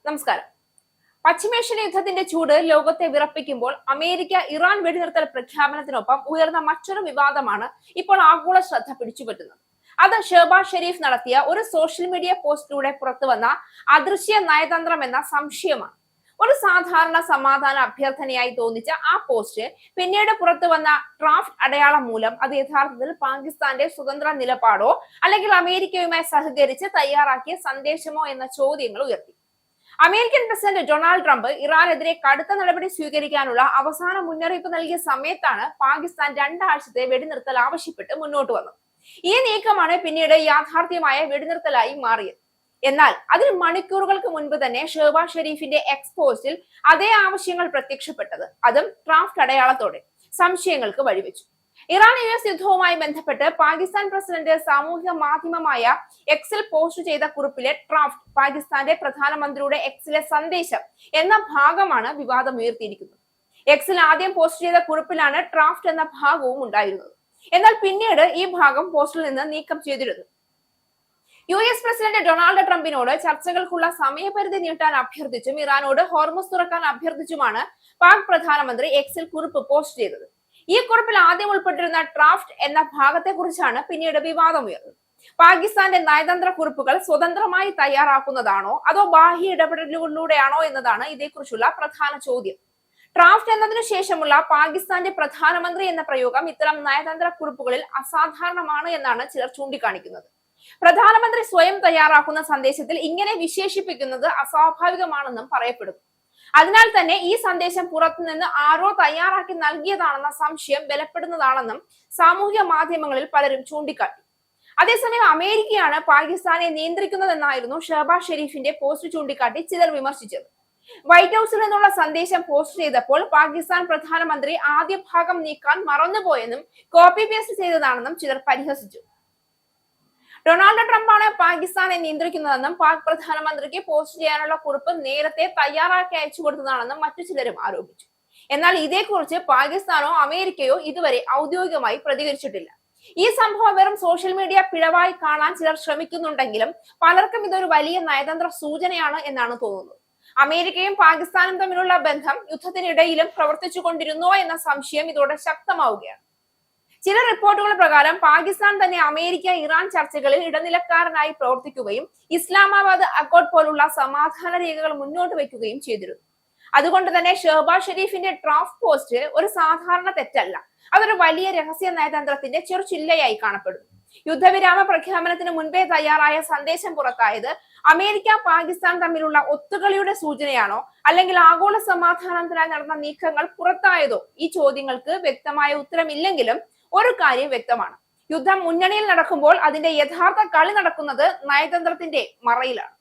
നമസ്കാരം. പശ്ചിമേഷ്യൻ യുദ്ധത്തിന്റെ ചൂട് ലോകത്തെ വിറപ്പിക്കുമ്പോൾ അമേരിക്ക ഇറാൻ വെടിനിർത്തൽ പ്രഖ്യാപനത്തിനൊപ്പം ഉയർന്ന മറ്റൊരു വിവാദമാണ് ഇപ്പോൾ ആഗോള ശ്രദ്ധ പിടിച്ചുപറ്റുന്നത്. അത് ഷഹബാസ് ഷെരീഫ് നടത്തിയ ഒരു സോഷ്യൽ മീഡിയ പോസ്റ്റിലൂടെ പുറത്തുവന്ന അദൃശ്യ നയതന്ത്രം എന്ന സംശയമാണ്. ഒരു സാധാരണ സമാധാന അഭ്യർത്ഥനയായി തോന്നിച്ച ആ പോസ്റ്റ് പിന്നീട് പുറത്തു വന്ന ഡ്രാഫ്റ്റ് അടയാളം മൂലം അത് യഥാർത്ഥത്തിൽ പാകിസ്ഥാന്റെ സ്വതന്ത്ര നിലപാടോ അല്ലെങ്കിൽ അമേരിക്കയുമായി സഹകരിച്ച് തയ്യാറാക്കിയ സന്ദേശമോ എന്ന ചോദ്യങ്ങൾ ഉയർത്തി. അമേരിക്കൻ പ്രസിഡന്റ് ഡൊണാൾഡ് ട്രംപ് ഇറാനെതിരെ കടുത്ത നടപടി സ്വീകരിക്കാനുള്ള അവസാന മുന്നറിയിപ്പ് നൽകിയ സമയത്താണ് പാകിസ്ഥാൻ 2 ആഴ്ചത്തെ വെടിനിർത്തൽ ആവശ്യപ്പെട്ട് മുന്നോട്ട് വന്നത്. ഈ നീക്കമാണ് പിന്നീട് യാഥാർത്ഥ്യമായ വെടിനിർത്തലായി മാറിയത്. എന്നാൽ അതിന് മണിക്കൂറുകൾക്ക് മുൻപ് തന്നെ ഷഹബാസ് ഷെരീഫിന്റെ എക്സ് പോസ്റ്റിൽ അതേ ആവശ്യങ്ങൾ പ്രത്യക്ഷപ്പെട്ടത്, അതും ഡ്രാഫ്റ്റ് അടയാളത്തോടെ സംശയങ്ങൾക്ക് വഴിവെച്ചു. ഇറാൻ US യുദ്ധവുമായി ബന്ധപ്പെട്ട് പാകിസ്ഥാൻ പ്രസിഡന്റ് സാമൂഹിക മാധ്യമമായ എക്സിൽ പോസ്റ്റ് ചെയ്ത കുറിപ്പിലെ ഡ്രാഫ്റ്റ് പാകിസ്ഥാന്റെ പ്രധാനമന്ത്രിയുടെ എക്സിലെ സന്ദേശം എന്ന ഭാഗമാണ് വിവാദം ഉയർത്തിയിരിക്കുന്നത്. എക്സിൽ ആദ്യം പോസ്റ്റ് ചെയ്ത കുറിപ്പിലാണ് ഡ്രാഫ്റ്റ് എന്ന ഭാഗവും ഉണ്ടായിരുന്നത്. എന്നാൽ പിന്നീട് ഈ ഭാഗം പോസ്റ്റിൽ നിന്ന് നീക്കം ചെയ്തിരുന്നു. US പ്രസിഡന്റ് ഡൊണാൾഡ് ട്രംപിനോട് ചർച്ചകൾക്കുള്ള സമയപരിധി നീട്ടാൻ അഭ്യർത്ഥിച്ചും ഇറാനോട് ഹോർമുസ് തുറക്കാൻ അഭ്യർത്ഥിച്ചുമാണ് പാക് പ്രധാനമന്ത്രി എക്സിൽ കുറിപ്പ് പോസ്റ്റ് ചെയ്തത്. ഈ കുറിപ്പിൽ ആദ്യം ഉൾപ്പെട്ടിരുന്ന ഡ്രാഫ്റ്റ് എന്ന ഭാഗത്തെ കുറിച്ചാണ് പിന്നീട് വിവാദമുയർന്നത്. പാകിസ്ഥാന്റെ നയതന്ത്ര കുറിപ്പുകൾ സ്വതന്ത്രമായി തയ്യാറാക്കുന്നതാണോ അതോ ബാഹ്യ ഇടപെടലുകളിലൂടെയാണോ എന്നതാണ് ഇതേക്കുറിച്ചുള്ള പ്രധാന ചോദ്യം. ഡ്രാഫ്റ്റ് എന്നതിനു ശേഷമുള്ള പാകിസ്ഥാന്റെ പ്രധാനമന്ത്രി എന്ന പ്രയോഗം ഇത്തരം നയതന്ത്ര കുറിപ്പുകളിൽ അസാധാരണമാണ് എന്നാണ് ചിലർ ചൂണ്ടിക്കാണിക്കുന്നത്. പ്രധാനമന്ത്രി സ്വയം തയ്യാറാക്കുന്ന സന്ദേശത്തിൽ ഇങ്ങനെ വിശേഷിപ്പിക്കുന്നത് അസ്വാഭാവികമാണെന്നും പറയപ്പെടുന്നു. അതിനാൽ തന്നെ ഈ സന്ദേശം പുറത്തുനിന്ന് ആരോ തയ്യാറാക്കി നൽകിയതാണെന്ന സംശയം ബലപ്പെടുന്നതാണെന്നും സാമൂഹ്യ മാധ്യമങ്ങളിൽ പലരും ചൂണ്ടിക്കാട്ടി. അതേസമയം അമേരിക്കയാണ് പാകിസ്ഥാനെ നിയന്ത്രിക്കുന്നതെന്നായിരുന്നു ഷഹബാസ് ഷെരീഫിന്റെ പോസ്റ്റ് ചൂണ്ടിക്കാട്ടി ചിലർ വിമർശിച്ചത്. വൈറ്റ് ഹൌസിൽ നിന്നുള്ള സന്ദേശം പോസ്റ്റ് ചെയ്തപ്പോൾ പാകിസ്ഥാൻ പ്രധാനമന്ത്രി ആദ്യ ഭാഗം നീക്കാൻ മറന്നുപോയെന്നും കോപ്പി പേസ്റ്റ് ചെയ്തതാണെന്നും ചിലർ പരിഹസിച്ചു. ഡൊണാൾഡ് ട്രംപാണ് പാകിസ്ഥാനെ നിയന്ത്രിക്കുന്നതെന്നും പാക് പ്രധാനമന്ത്രിക്ക് പോസ്റ്റ് ചെയ്യാനുള്ള കുറിപ്പ് നേരത്തെ തയ്യാറാക്കി അയച്ചു കൊടുത്തതാണെന്നും മറ്റു ചിലരും ആരോപിച്ചു. എന്നാൽ ഇതേക്കുറിച്ച് പാകിസ്ഥാനോ അമേരിക്കയോ ഇതുവരെ ഔദ്യോഗികമായി പ്രതികരിച്ചിട്ടില്ല. ഈ സംഭവം വെറും സോഷ്യൽ മീഡിയ പിഴവായി കാണാൻ ചിലർ ശ്രമിക്കുന്നുണ്ടെങ്കിലും പലർക്കും ഇതൊരു വലിയ നയതന്ത്ര സൂചനയാണ് എന്നാണ് തോന്നുന്നത്. അമേരിക്കയും പാകിസ്ഥാനും തമ്മിലുള്ള ബന്ധം യുദ്ധത്തിനിടയിലും പ്രവർത്തിച്ചു കൊണ്ടിരുന്നോ എന്ന സംശയം ഇതോടെ ശക്തമാവുകയാണ്. ചില റിപ്പോർട്ടുകൾ പ്രകാരം പാകിസ്ഥാൻ തന്നെ അമേരിക്ക ഇറാൻ ചർച്ചകളിൽ ഇടനിലക്കാരനായി പ്രവർത്തിക്കുകയും ഇസ്ലാമാബാദ് അക്കോർഡ് പോലുള്ള സമാധാന രേഖകൾ മുന്നോട്ട് വയ്ക്കുകയും ചെയ്തിരുന്നു. അതുകൊണ്ട് തന്നെ ഷഹബാസ് ഷെരീഫിന്റെ ഡ്രാഫ്റ്റ് പോസ്റ്റ് ഒരു സാധാരണ തെറ്റല്ല, അതൊരു വലിയ രഹസ്യ നയതന്ത്രത്തിന്റെ ചെറുചില്ലയായി കാണപ്പെടുന്നു. യുദ്ധവിരാമ പ്രഖ്യാപനത്തിന് മുൻപേ തയ്യാറായ സന്ദേശം പുറത്തായത് അമേരിക്ക പാകിസ്ഥാൻ തമ്മിലുള്ള ഒത്തുകളിയുടെ സൂചനയാണോ അല്ലെങ്കിൽ ആഗോള സമാധാനത്തിനായി നടന്ന നീക്കങ്ങൾ പുറത്തായതോ? ഈ ചോദ്യങ്ങൾക്ക് വ്യക്തമായ ഉത്തരമില്ലെങ്കിലും ഒരു കാര്യം വ്യക്തമാണ്, യുദ്ധം മുന്നണിയിൽ നടക്കുമ്പോൾ അതിന്റെ യഥാർത്ഥ കളി നടക്കുന്നത് നയതന്ത്രത്തിന്റെ മറയിലാണ്.